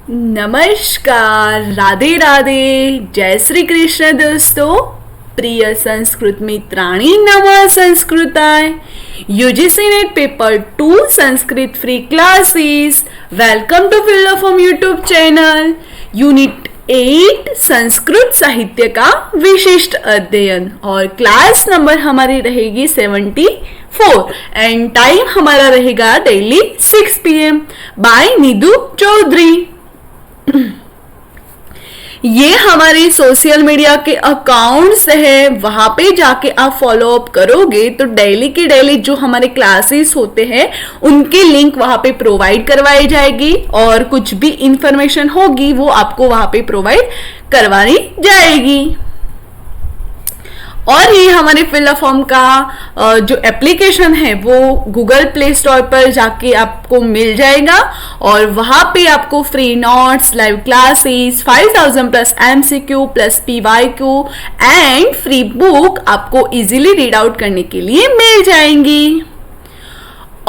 नमस्कार, राधे राधे, जय श्री कृष्ण दोस्तों। प्रिय संस्कृत मित्राणी नमः संस्कृताय। UGC NET paper 2 Sanskrit free classes. Welcome to field from YouTube channel. Unit 8 Sanskrit साहित्य का विशिष्ट अध्ययन और क्लास नंबर हमारी रहेगी 74 एंड टाइम हमारा रहेगा डेली 6 PM बाय नीदू चौधरी। ये हमारे सोशल मीडिया के अकाउंट्स है, वहां पे जाके आप फॉलो अप करोगे तो डेली की डेली जो हमारे क्लासेस होते हैं उनके लिंक वहां पे प्रोवाइड करवाई जाएगी और कुछ भी इंफॉर्मेशन होगी वो आपको वहां पे प्रोवाइड करवाई जाएगी। और ये हमारे फिल फॉर्म का जो एप्लीकेशन है वो गूगल प्ले स्टोर पर जाके आपको मिल जाएगा और वहां पे आपको free notes, live classes, 5000 plus MCQ plus PYQ and free book आपको इजीली रीड आउट करने के लिए मिल जाएंगी।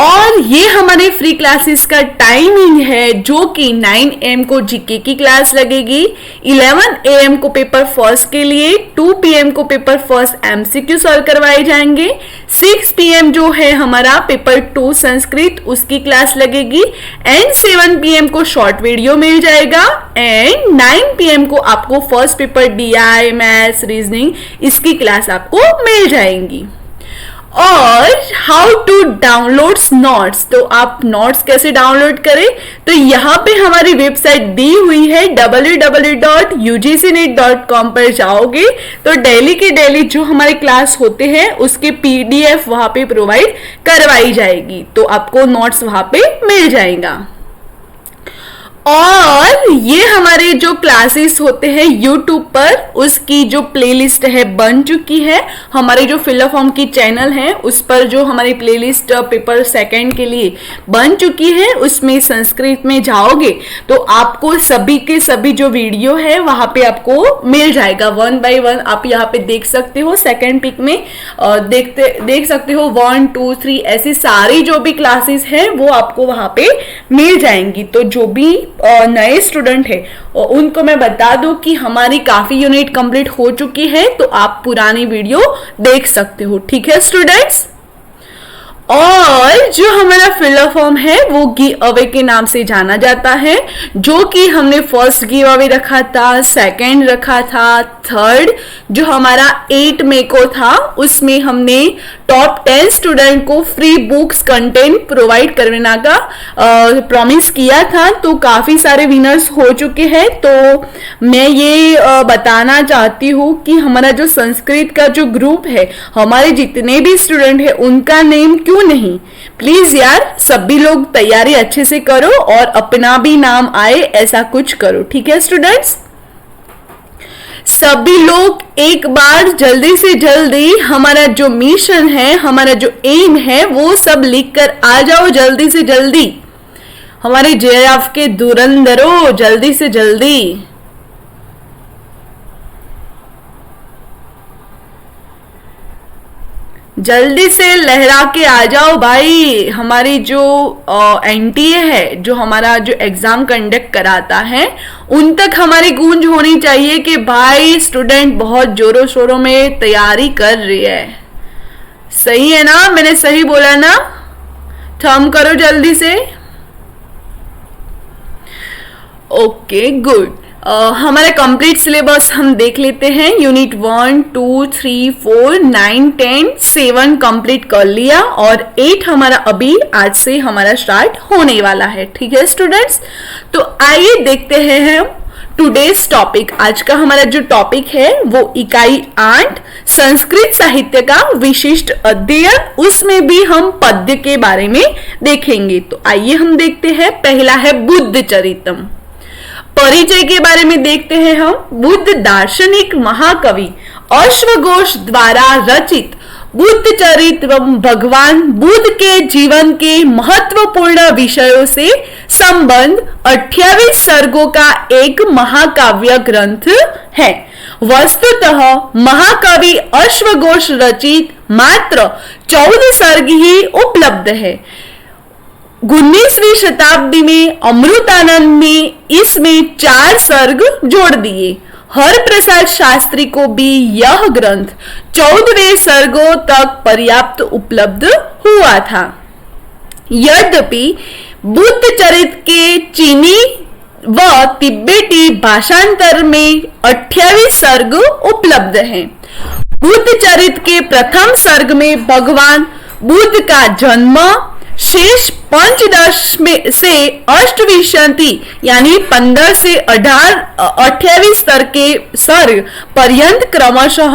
और ये हमारे फ्री क्लासेस का टाइमिंग है जो कि 9 AM को जीके की क्लास लगेगी, 11 AM को पेपर फर्स्ट के लिए, 2 PM को पेपर फर्स्ट MCQ सॉल्व करवाए जाएंगे, 6 PM जो है हमारा पेपर 2 संस्कृत उसकी क्लास लगेगी एंड 7 PM को शॉर्ट वीडियो मिल जाएगा एंड 9 PM को आपको first paper DI, maths, reasoning इसकी क्लास आपको मिल जाएंगी। और हाउ टू डाउनलोड नोट्स, तो आप नोट्स कैसे डाउनलोड करें, तो यहाँ पे हमारी वेबसाइट दी हुई है www.ugcnet.com पर जाओगे तो डेली की डेली जो हमारे क्लास होते हैं उसके PDF वहां पे प्रोवाइड करवाई जाएगी, तो आपको नोट्स वहां पे मिल जाएगा। और ये हमारे जो क्लासेस होते हैं YouTube पर उसकी जो प्लेलिस्ट है बन चुकी है। हमारे जो फिल फॉर्म की चैनल है उस पर जो हमारी प्लेलिस्ट पेपर सेकंड के लिए बन चुकी है उसमें संस्कृत में जाओगे तो आपको सभी के सभी जो वीडियो है वहां पे आपको मिल जाएगा। 1 by 1 आप यहाँ पे देख सकते हो, सेकंड पिक में देख सकते हो 1, 2, 3 ऐसी सारी जो भी क्लासेस है वो आपको वहां पे मिल जाएंगी। तो जो भी नए स्टूडेंट है और उनको मैं बता दूं कि हमारी काफी यूनिट कंप्लीट हो चुकी है तो आप पुरानी वीडियो देख सकते हो, ठीक है स्टूडेंट्स। और जो हमारा फिल फॉर्म है वो गिव अवे के नाम से जाना जाता है, जो कि हमने फर्स्ट गिव अवे रखा था, सेकंड रखा था, थर्ड जो हमारा 8 मई को था उसमें हमने टॉप 10 स्टूडेंट को फ्री बुक्स कंटेंट प्रोवाइड करने का प्रॉमिस किया था। तो काफी सारे विनर्स हो चुके हैं। तो मैं ये बताना चाहती हूँ कि हमारा जो संस्कृत का जो ग्रुप है, हमारे जितने भी स्टूडेंट है उनका नेम क्यों नहीं, प्लीज यार सभी लोग तैयारी अच्छे से करो और अपना भी नाम आए ऐसा कुछ करो, ठीक है स्टूडेंट्स। सभी लोग एक बार जल्दी से जल्दी हमारा जो मिशन है, हमारा जो एम है वो सब लिख कर आ जाओ जल्दी से जल्दी। हमारे JF के धुरंधरों जल्दी से जल्दी। जल्दी से लहरा के आ जाओ भाई। हमारी जो NTA है, जो हमारा जो एग्जाम कंडक्ट कराता है उन तक हमारी गूंज होनी चाहिए कि भाई स्टूडेंट बहुत जोरों शोरों में तैयारी कर रही है। सही है ना, मैंने सही बोला ना? थम करो जल्दी से। Okay good. हमारा कंप्लीट सिलेबस हम देख लेते हैं। यूनिट 1, 2, 3, 4, 9, 10, 7 कंप्लीट कर लिया और 8 हमारा अभी आज से हमारा स्टार्ट होने वाला है, ठीक है स्टूडेंट्स। तो आइए देखते हैं हम टुडेज टॉपिक। आज का हमारा जो टॉपिक है वो इकाई 8 संस्कृत साहित्य का विशिष्ट अध्ययन, उसमें भी हम पद्य के बारे में देखेंगे। तो आइए हम देखते हैं। पहला है बुद्ध चरितम। परिचय के बारे में देखते हैं हम। बुद्ध दार्शनिक महाकवि अश्वघोष द्वारा रचित बुद्ध चरित्रम भगवान बुद्ध के जीवन के महत्वपूर्ण विषयों से संबंध 28 सर्गों का एक महाकाव्य ग्रंथ है। वस्तुतः महाकवि अश्वघोष रचित मात्र 14 सर्ग ही उपलब्ध है। 19वीं शताब्दी में अमृतानंद ने इसमें 4 सर्ग जोड़ दिए। हर प्रसाद शास्त्री को भी यह ग्रंथ 14वें सर्गों तक पर्याप्त उपलब्ध हुआ था। यद्यपि बुद्ध चरित्र के चीनी व तिब्बती भाषांतर में 28 सर्ग उपलब्ध हैं। बुद्ध चरित्र के प्रथम सर्ग में भगवान बुद्ध का जन्म, शेष पंचदश में से अष्टवी शती यानी 15 से 28 स्तर के सर्ग पर्यंत क्रमशः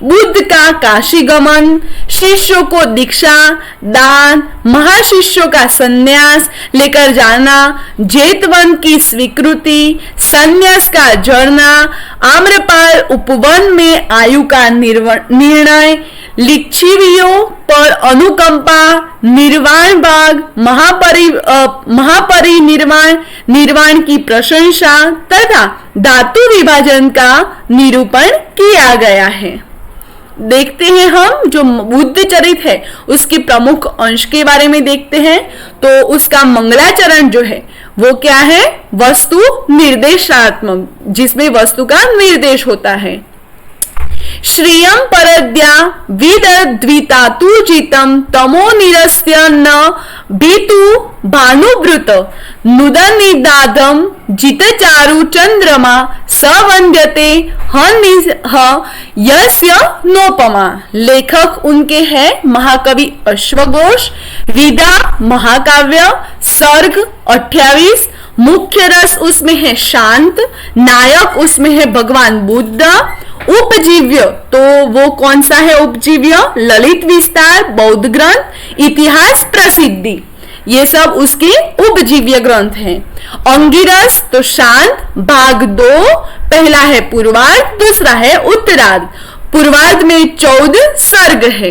बुद्ध का काशी गमन, शिष्यों को दीक्षा दान, महाशिष्यों का संन्यास लेकर जाना, जेतवन की स्वीकृति, संन्यास का झरना, आम्रपाल उपवन में आयु का निर्णय, लिच्छवियों पर अनुकंपा, निर्वाण बाग, निर्वाण की प्रशंसा तथा धातु विभाजन का निरूपण किया गया है। देखते हैं हम जो बुद्ध चरित्र है उसके प्रमुख अंश के बारे में देखते हैं। तो उसका मंगलाचरण जो है वो क्या है? वस्तु निर्देशात्मक, जिसमें वस्तु का निर्देश होता है। श्रियं परद्या विदद्वितातुजितं तमो निरस्य न भीतु भानुवृत नुदनिदादं जितचारु चंद्रमा सवंद्यते यस्य नोपमा। लेखक उनके हैं महाकवि अश्वघोष। विदा महाकाव्य, सर्ग 28, मुख्य रस उसमें है शांत, नायक उसमें है भगवान बुद्ध। उपजीव्य तो वो कौन सा है उपजीव्य? ललित विस्तार, बौद्ध ग्रंथ, इतिहास प्रसिद्धि, ये सब उसके उपजीव्य ग्रंथ हैं। अंगिरस तो शांत, भाग 2, पहला है पूर्वार्ध, दूसरा है उत्तरार्ध। पूर्वार्ध में 14 सर्ग है।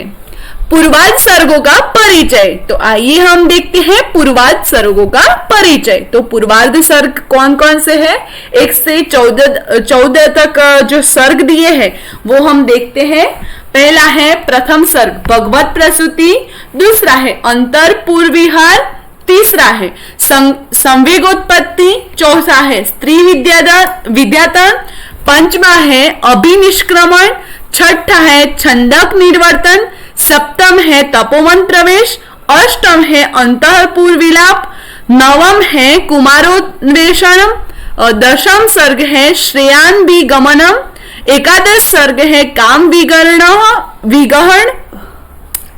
पूर्वार्ध सर्गों का परिचय, तो आइए हम देखते हैं पूर्वार्ध सर्गों का परिचय। तो पूर्वार्ध सर्ग कौन कौन से हैं? 1 से 14 तक जो सर्ग दिए हैं वो हम देखते हैं। पहला है प्रथम सर्ग भगवत प्रसूति, दूसरा है अंतर पूर्विहार, तीसरा है संवेगोत्पत्ति, चौथा है स्त्री विद्यातन, पंचमा है अभिनिष्क्रमण, छठा है छंदक निर्वर्तन, सप्तम है तपोवन प्रवेश, अष्टम है अंतःपुर विलाप, नवम है कुमारोन्वेषणम, दशम सर्ग है श्रेयान्विगमनम, एकादश सर्ग है काम विगहन,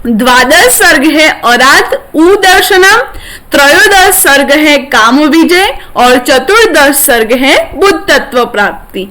द्वादश सर्ग है अरात उदर्शनम, त्रयोदश सर्ग है काम विजय और चतुर्दश सर्ग है बुद्ध तत्व प्राप्ति।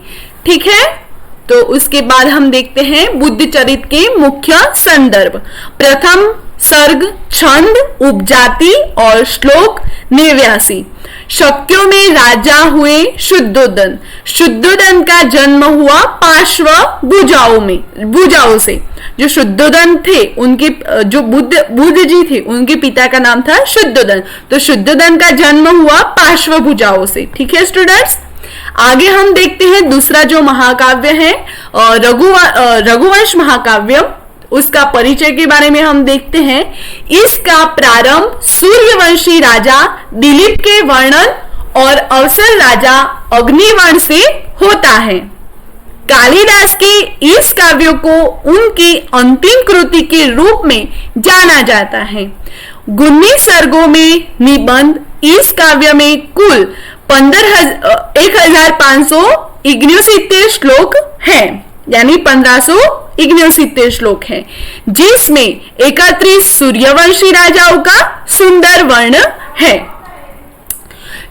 ठीक है, तो उसके बाद हम देखते हैं बुद्ध चरित्र के मुख्य संदर्भ। प्रथम सर्ग छंद, उपजाति और श्लोक 89। शक्यों में राजा हुए शुद्धोदन। शुद्धोदन का जन्म हुआ पार्श्व भुजाओं से। जो शुद्धोदन थे उनके जो बुद्ध जी थे उनके पिता का नाम था शुद्धोदन। तो शुद्धोदन का जन्म हुआ पार्श्व भुजाओं से। ठीक है स्टूडेंट्स, आगे हम देखते हैं दूसरा जो महाकाव्य है रघुवंश महाकाव्य, उसका परिचय के बारे में हम देखते हैं। इसका प्रारंभ सूर्यवंशी राजा दिलीप के वर्णन और अवसर राजा अग्निवर्ण से होता है। कालिदास के इस काव्य को उनकी अंतिम कृति के रूप में जाना जाता है। 19 सर्गों में निबंध इस काव्य में कुल 1569 श्लोक हैं, यानी 1569 श्लोक हैं, जिसमें 31 सूर्यवंशी राजाओं का सुंदर वर्ण है।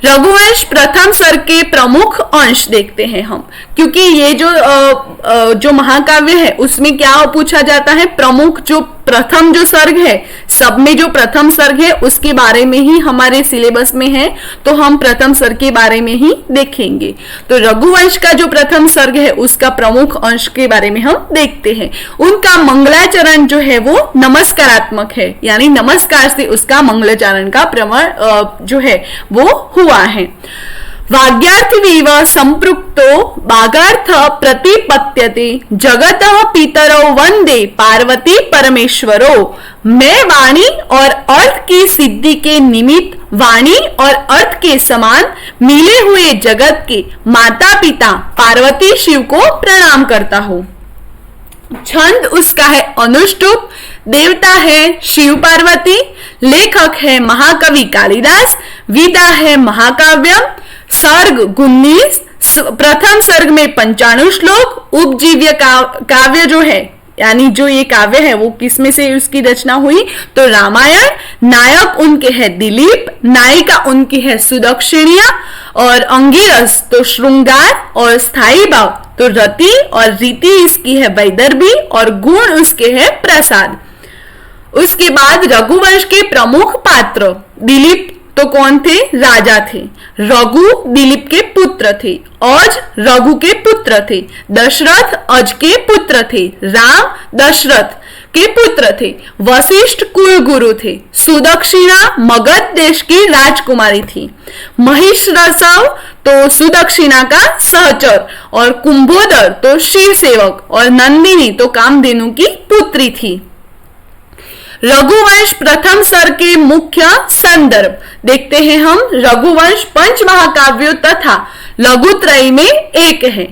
रघुवंश प्रथम सर्ग के प्रमुख अंश देखते हैं हम, क्योंकि ये जो महाकाव्य है उसमें क्या पूछा जाता है, प्रमुख जो प्रथम जो सर्ग है, सब में जो प्रथम सर्ग है उसके बारे में ही हमारे सिलेबस में है, तो हम प्रथम सर्ग के बारे में ही देखेंगे। तो रघुवंश का जो प्रथम सर्ग है उसका प्रमुख अंश के बारे में हम देखते हैं। उनका मंगलाचरण जो है वो नमस्कारात्मक है, यानी नमस्कार से उसका मंगलाचरण का प्रमाण जो है वो हुआ है। वाग्यार्थविव संपृक्तो भागार्थ प्रतिपत्त्यते जगतः पितरो वंदे पार्वती परमेश्वरो। मैं वाणी और अर्थ की सिद्धि के निमित्त वाणी और अर्थ के समान मिले हुए जगत के माता पिता पार्वती शिव को प्रणाम करता हूँ। छंद उसका है अनुष्टुप, देवता है शिव पार्वती, लेखक है महाकवि कालिदास, विधा है महाकाव्यम, सर्ग 19, प्रथम सर्ग में 95 श्लोक, उपजीव्य काव्य जो है यानी जो ये काव्य है वो किसमें से उसकी रचना हुई तो रामायण। नायक उनके है दिलीप, नायिका उनकी है सुदक्षिणिया, और अंगिरस तो श्रृंगार, और स्थायी भाव तो रति, और रीति इसकी है वैदर्भी, और गुण उसके है प्रसाद। उसके बाद रघुवंश के प्रमुख पात्र दिलीप तो कौन थे? राजा थे। रघु दिलीप के पुत्र थे, अज रघु के पुत्र थे, दशरथ अज के पुत्र थे, राम दशरथ के पुत्र थे, वशिष्ठ कुल गुरु थे, सुदक्षिणा मगध देश की राजकुमारी थी, महिषरसव तो सुदक्षिणा का सहचर, और कुंभोदर तो शिव सेवक, और नंदिनी तो कामधेनु की पुत्री थी। रघुवंश प्रथम सर्ग के मुख्य संदर्भ देखते हैं हम। रघुवंश पंच महाकाव्यों तथा लघुत्रय में एक है।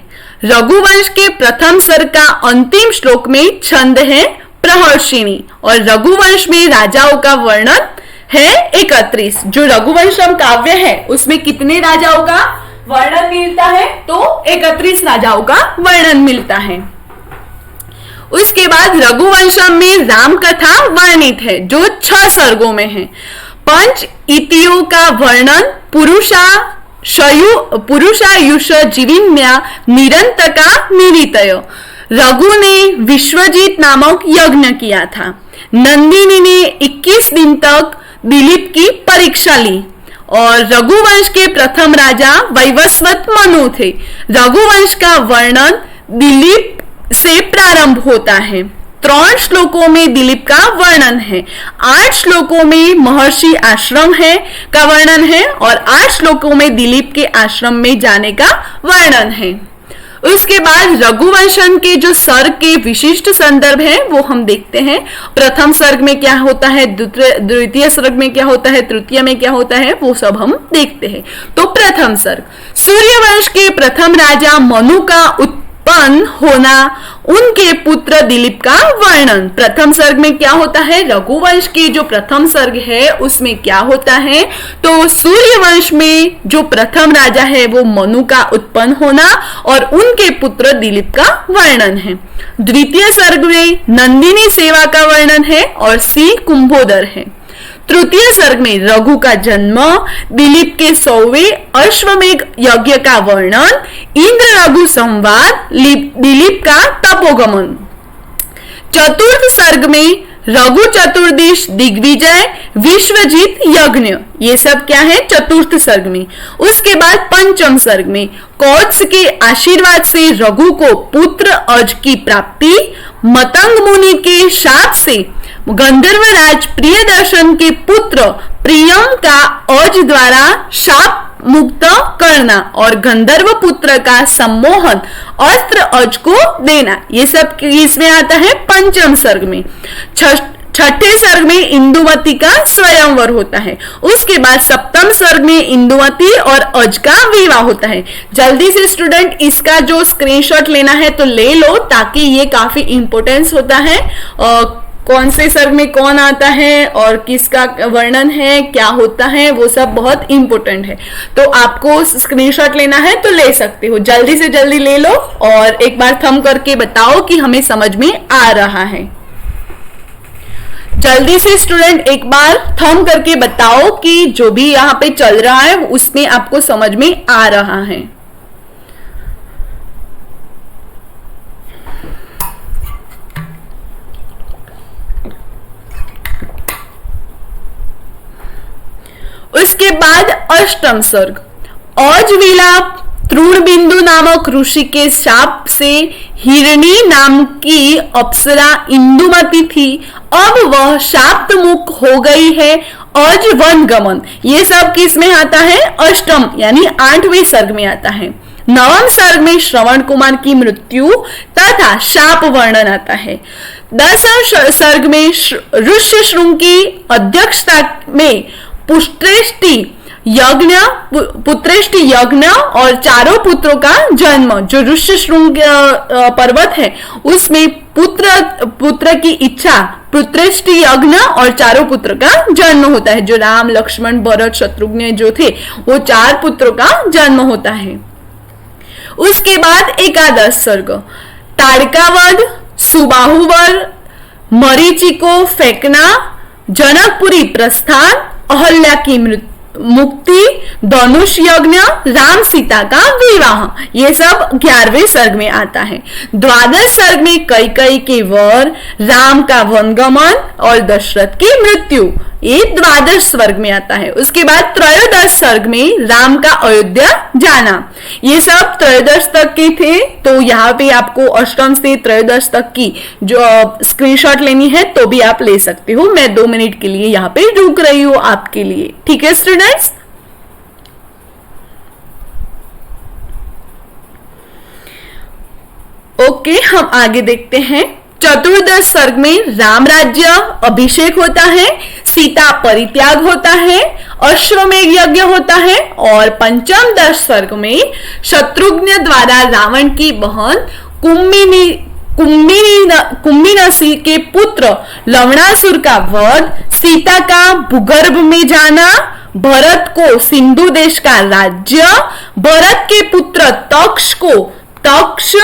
रघुवंश के प्रथम सर्ग का अंतिम श्लोक में छंद है प्रहर्षिणी, और रघुवंश में राजाओं का वर्णन है 31। जो रघुवंशम काव्य है उसमें कितने राजाओं का वर्णन मिलता है तो 31 राजाओं का वर्णन मिलता है। उसके बाद रघुवंशम में राम कथा वर्णित है जो 6 सर्गों में है। पंच इतियों का वर्णन पुरुषायुष जीविन्या निरंतका निरितय। रघु ने विश्वजीत नामक यज्ञ किया था। नंदिनी ने 21 दिन तक दिलीप की परीक्षा ली, और रघुवंश के प्रथम राजा वैवस्वत मनु थे। रघुवंश का वर्णन दिलीप से प्रारंभ होता है। 3 श्लोकों में दिलीप का वर्णन है, 8 श्लोकों में महर्षि आश्रम है का वर्णन है, और 8 श्लोकों में दिलीप के आश्रम में जाने का वर्णन है। उसके बाद रघुवंशन के जो सर्ग के विशिष्ट संदर्भ है वो हम देखते हैं। प्रथम सर्ग में क्या होता है, द्वितीय सर्ग में क्या होता है, तृतीय में क्या होता है, वो सब हम देखते हैं। तो प्रथम सर्ग, सूर्यवंश के प्रथम राजा मनु का उत्पन्न होना, उनके पुत्र दिलीप का वर्णन। प्रथम सर्ग में क्या होता है, रघुवंश की जो प्रथम सर्ग है उसमें क्या होता है तो सूर्यवंश में जो प्रथम राजा है वो मनु का उत्पन्न होना और उनके पुत्र दिलीप का वर्णन है। द्वितीय सर्ग में नंदिनी सेवा का वर्णन है और सी कुंभोदर है। तृतीय सर्ग में रघु का जन्म, दिलीप के 100वें अश्वमेघ यज्ञ का वर्णन, इंद्र रघु संवाद, दिलीप का तपोगमन। चतुर्थ सर्ग में रघु चतुर्दश दिग्विजय, विश्वजीत यज्ञ, ये सब क्या है चतुर्थ सर्ग में। उसके बाद पंचम सर्ग में कौत्स के आशीर्वाद से रघु को पुत्र अज की प्राप्ति, मतंग मुनि के शाप से गंधर्वराज प्रियदर्शन के पुत्र प्रियम का अज द्वारा शाप मुक्त करना और गंधर्व पुत्र का सम्मोहन अस्त्र अज को देना, ये सब इसमें आता है पंचम सर्ग में। छठे सर्ग में इंदुमती का स्वयंवर होता है। उसके बाद सप्तम सर्ग में इंदुमती और अज का विवाह होता है। जल्दी से स्टूडेंट इसका जो स्क्रीनशॉट लेना है तो ले लो, ताकि ये काफी इंपोर्टेंस होता है। कौन से सर्ग में कौन आता है और किसका वर्णन है, क्या होता है, वो सब बहुत इंपॉर्टेंट है। तो आपको स्क्रीनशॉट लेना है तो ले सकते हो, जल्दी से जल्दी ले लो और एक बार थंब करके बताओ कि हमें समझ में आ रहा है। जल्दी से स्टूडेंट एक बार थंब करके बताओ कि जो भी यहाँ पे चल रहा है उसमें आपको समझ में आ रहा है। उसके बाद अष्टम सर्ग, औज विलाप, तृणबिंदु नामक ऋषि के शाप से हिरणी नाम की अप्सरा इंदुमती थी, अब वह शाप्त मुक्त हो गई है अज वन गमन, ये सब किस में आता है? अष्टम यानी 8वें सर्ग में आता है। नवम सर्ग में श्रवण कुमार की मृत्यु तथा शाप वर्णन आता है। 10वें सर्ग में ऋष्यशृंग की अध्यक्षता में पुत्रेष्टि यज्ञ और चारों पुत्रों का जन्म, जो ऋष्यशृंग पर्वत है उसमें पुत्र की इच्छा पुत्रेष्टि यज्ञ और चारों पुत्र का जन्म होता है। जो राम, लक्ष्मण, भरत, शत्रुघ्न जो थे वो 4 पुत्रों का जन्म होता है। उसके बाद एकादश सर्ग ताड़कावध, सुबाहुवर, मरीचि को फेंकना, जनकपुरी प्रस्थान, अहल्या की मुक्ति, धनुष यज्ञ, राम सीता का विवाह, ये सब 11वें सर्ग में आता है। द्वादश सर्ग में कैकेयी के वर, राम का वनगमन और दशरथ की मृत्यु, ये द्वादश सर्ग में आता है। उसके बाद त्रयोदश सर्ग में राम का अयोध्या जाना, ये सब त्रयोदश तक के थे। तो यहाँ पे आपको अष्टम से त्रयोदश तक की जो स्क्रीनशॉट लेनी है तो भी आप ले सकते हो। मैं 2 मिनट के लिए यहाँ पे रुक रही हूँ आपके लिए, ठीक है स्टूडेंट्स। ओके, हम आगे देखते हैं। चतुर्दश सर्ग में राम राज्य अभिषेक होता है, सीता परित्याग होता है, अश्वमेघ यज्ञ होता है और पंचम दश सर्ग में शत्रुघ्न द्वारा रावण की बहन कुंभिनसी के पुत्र लवणासुर का वध, सीता का भूगर्भ में जाना, भरत को सिंधु देश का राज्य, भरत के पुत्र तक्ष को तक्ष,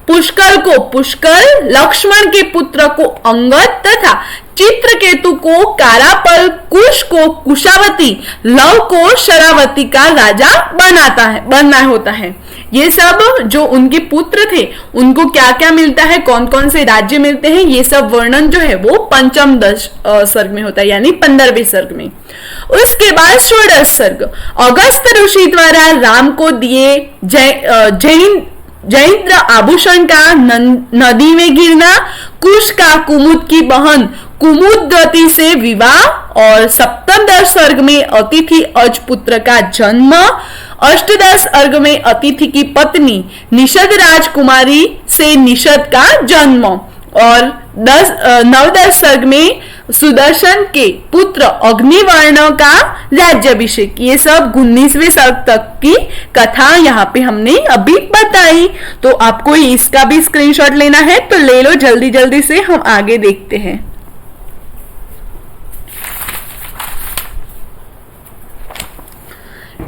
पुष्कर को पुष्कर, लक्ष्मण के पुत्र को अंगद तथा चित्रकेतु को कारापल, कुश को कुशावती, लव को शरावती का राजा बनना होता है। ये सब जो उनके पुत्र थे उनको क्या क्या मिलता है, कौन कौन से राज्य मिलते हैं, ये सब वर्णन जो है वो पंचम दश सर्ग में होता है, यानी 15वें सर्ग में। उसके बाद षोडश सर्ग अगस्त्य ऋषि द्वारा राम को दिए जैन्द्र आभूषण का नदी में गिरना, कुश का कुमुद की बहन कुमुदवती से विवाह और सप्तम दश सर्ग में अतिथि अज पुत्र का जन्म, अष्टदश सर्ग में अतिथि की पत्नी निषद राजकुमारी से निषद का जन्म और नवदश सर्ग में सुदर्शन के पुत्र अग्निवर्ण का राज्याभिषेक। ये सब 19वें सर्ग तक की कथा यहाँ पे हमने अभी बताई। तो आपको इसका भी स्क्रीनशॉट लेना है तो ले लो, जल्दी जल्दी से हम आगे देखते हैं।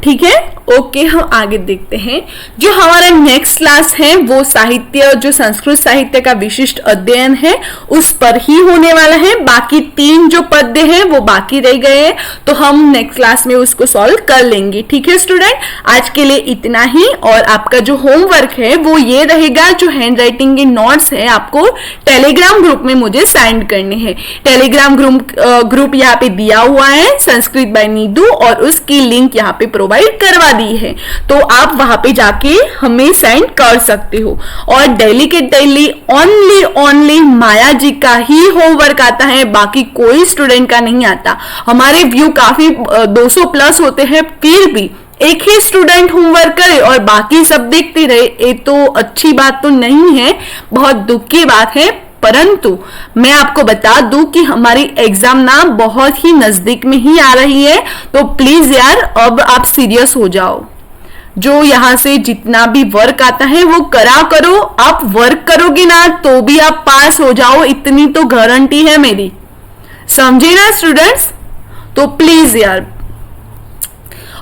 ठीक है, ओके, हम आगे देखते हैं। जो हमारा नेक्स्ट क्लास है वो साहित्य, जो संस्कृत साहित्य का विशिष्ट अध्ययन है उस पर ही होने वाला है। बाकी 3 जो पद्य हैं वो बाकी रह गए हैं, तो हम नेक्स्ट क्लास में उसको सॉल्व कर लेंगे। ठीक है स्टूडेंट, आज के लिए इतना ही। और आपका जो होमवर्क है वो ये रहेगा, जो हैंड राइटिंग के नोट्स है आपको टेलीग्राम ग्रुप में मुझे सेंड करने हैं। टेलीग्राम ग्रुप यहाँ पे दिया हुआ है, संस्कृत बाय नीदू, और उसकी लिंक यहाँ पे प्रोवाइड करवा दी है, तो आप वहां पे जाके हमें सेंड कर सकते हो। और डेली के डेली ओनली माया जी का ही होमवर्क आता है, बाकी कोई स्टूडेंट का नहीं आता। हमारे व्यू काफी 200 प्लस होते हैं, फिर भी एक ही स्टूडेंट होमवर्क करे और बाकी सब देखते रहे, ये तो अच्छी बात तो नहीं है, बहुत दुख की बात है। परंतु मैं आपको बता दूं कि हमारी एग्जाम ना बहुत ही नजदीक में ही आ रही है, तो प्लीज यार अब आप सीरियस हो जाओ। जो यहाँ से जितना भी वर्क आता है वो करा करो। आप वर्क करोगे ना तो भी आप पास हो जाओ, इतनी तो गारंटी है मेरी, समझे ना स्टूडेंट्स। तो प्लीज यार,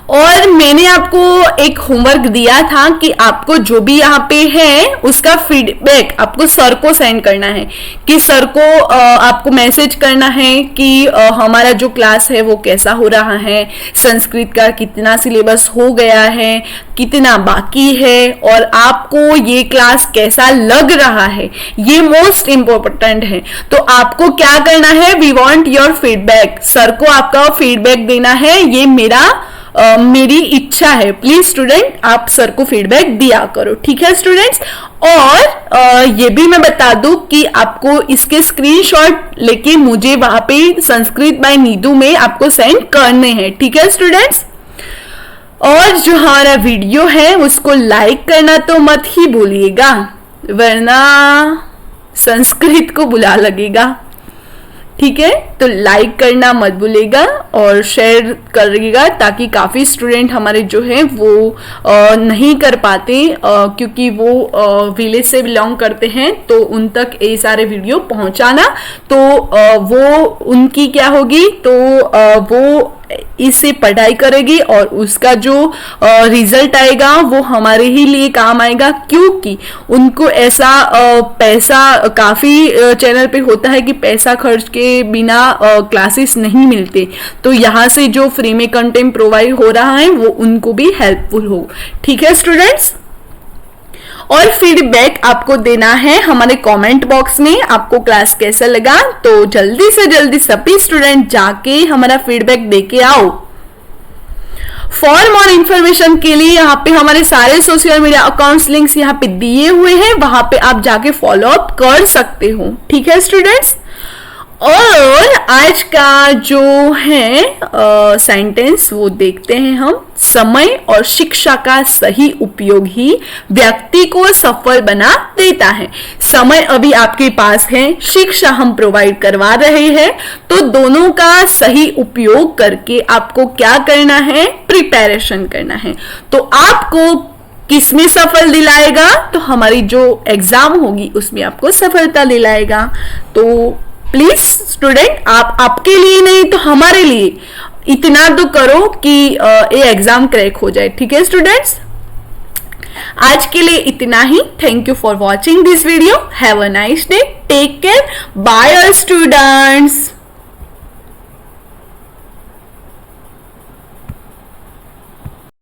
और मैंने आपको एक होमवर्क दिया था कि आपको जो भी यहाँ पे है उसका फीडबैक आपको सर को सेंड करना है, कि सर को आपको मैसेज करना है कि हमारा जो क्लास है वो कैसा हो रहा है, संस्कृत का कितना सिलेबस हो गया है, कितना बाकी है, और आपको ये क्लास कैसा लग रहा है, ये मोस्ट इम्पोर्टेंट है। तो आपको क्या करना है, we want your feedback. Sir को आपका फीडबैक देना है, ये मेरा मेरी इच्छा है। प्लीज स्टूडेंट आप सर को फीडबैक दिया करो, ठीक है स्टूडेंट्स। और ये भी मैं बता दूं कि आपको इसके स्क्रीनशॉट लेके मुझे वहां पे संस्कृत बाय नीतू में आपको सेंड करने हैं, ठीक है स्टूडेंट्स। और जो हमारा वीडियो है उसको लाइक करना तो मत ही भूलिएगा, वरना संस्कृत को बुला लगेगा, ठीक है। तो लाइक करना मत भूलिएगा और शेयर करिएगा, ताकि काफ़ी स्टूडेंट हमारे जो है वो नहीं कर पाते, क्योंकि वो विलेज से बिलोंग करते हैं, तो उन तक ये सारे वीडियो पहुंचाना, तो वो उनकी क्या होगी, तो वो इससे पढ़ाई करेगी और उसका जो रिजल्ट आएगा वो हमारे ही लिए काम आएगा, क्योंकि उनको ऐसा पैसा काफ़ी चैनल पे होता है कि पैसा खर्च के बिना क्लासेस नहीं मिलते, तो यहाँ से जो फ्री में कंटेंट प्रोवाइड हो रहा है वो उनको भी हेल्पफुल हो, ठीक है स्टूडेंट्स। और फीडबैक आपको देना है हमारे कमेंट बॉक्स में, आपको क्लास कैसा लगा, तो जल्दी से जल्दी सभी स्टूडेंट जाके हमारा फीडबैक देके आओ। फॉर मोर इन्फॉर्मेशन के लिए यहाँ पे हमारे सारे सोशल मीडिया अकाउंट्स लिंक्स यहाँ पे दिए हुए हैं, वहां पे आप जाके फॉलो अप कर सकते हो, ठीक है स्टूडेंट्स। और आज का जो है सेंटेंस वो देखते हैं हम। समय और शिक्षा का सही उपयोग ही व्यक्ति को सफल बना देता है। समय अभी आपके पास है, शिक्षा हम प्रोवाइड करवा रहे हैं, तो दोनों का सही उपयोग करके आपको क्या करना है, प्रिपरेशन करना है। तो आपको किसमें सफल दिलाएगा, तो हमारी जो एग्जाम होगी उसमें आपको सफलता दिलाएगा। तो प्लीज स्टूडेंट आप आपके लिए नहीं तो हमारे लिए इतना तो करो कि ये एग्जाम क्रैक हो जाए, ठीक है स्टूडेंट्स। आज के लिए इतना ही। Thank you for watching this video. Have a nice day, take care, bye all students.